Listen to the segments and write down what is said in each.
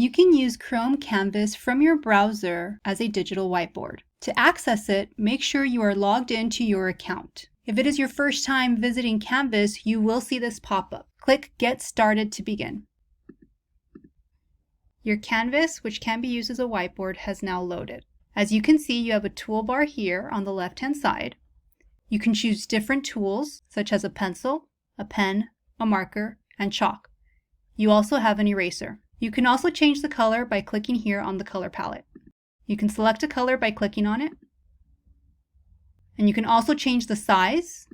You can use Chrome Canvas from your browser as a digital whiteboard. To access it, make sure you are logged into your account. If it is your first time visiting Canvas, you will see this pop up. Click Get Started to begin. Your canvas, which can be used as a whiteboard, has now loaded. As you can see, you have a toolbar here on the left-hand side. You can choose different tools, such as a pencil, a pen, a marker, and chalk. You also have an eraser. You can also change the color by clicking here on the color palette. You can select a color by clicking on it. And you can also change the size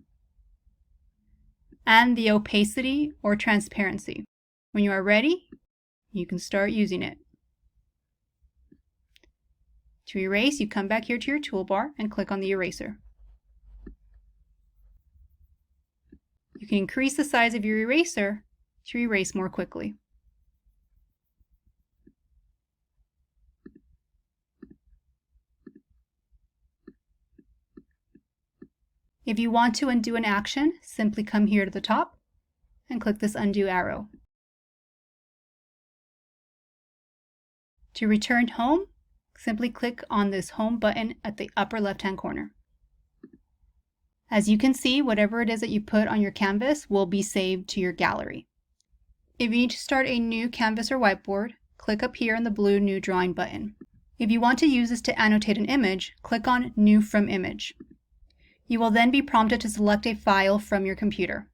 and the opacity or transparency. When you are ready, you can start using it. To erase, you come back here to your toolbar and click on the eraser. You can increase the size of your eraser to erase more quickly. If you want to undo an action, simply come here to the top and click this undo arrow. To return home, simply click on this home button at the upper left-hand corner. As you can see, whatever it is that you put on your canvas will be saved to your gallery. If you need to start a new canvas or whiteboard, click up here on the blue New Drawing button. If you want to use this to annotate an image, click on New from Image. You will then be prompted to select a file from your computer.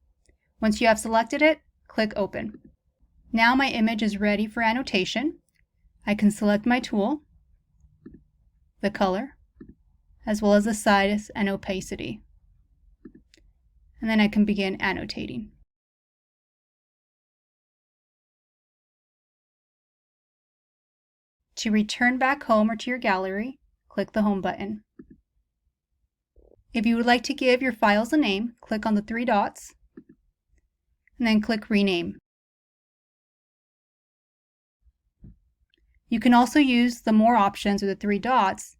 Once you have selected it, click Open. Now my image is ready for annotation. I can select my tool, the color, as well as the size and opacity. And then I can begin annotating. To return back home or to your gallery, click the Home button. If you would like to give your files a name, click on the three dots and then click Rename. You can also use the More options with the three dots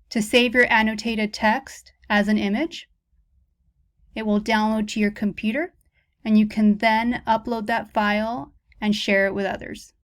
to save your annotated text as an image. It will download to your computer and you can then upload that file and share it with others.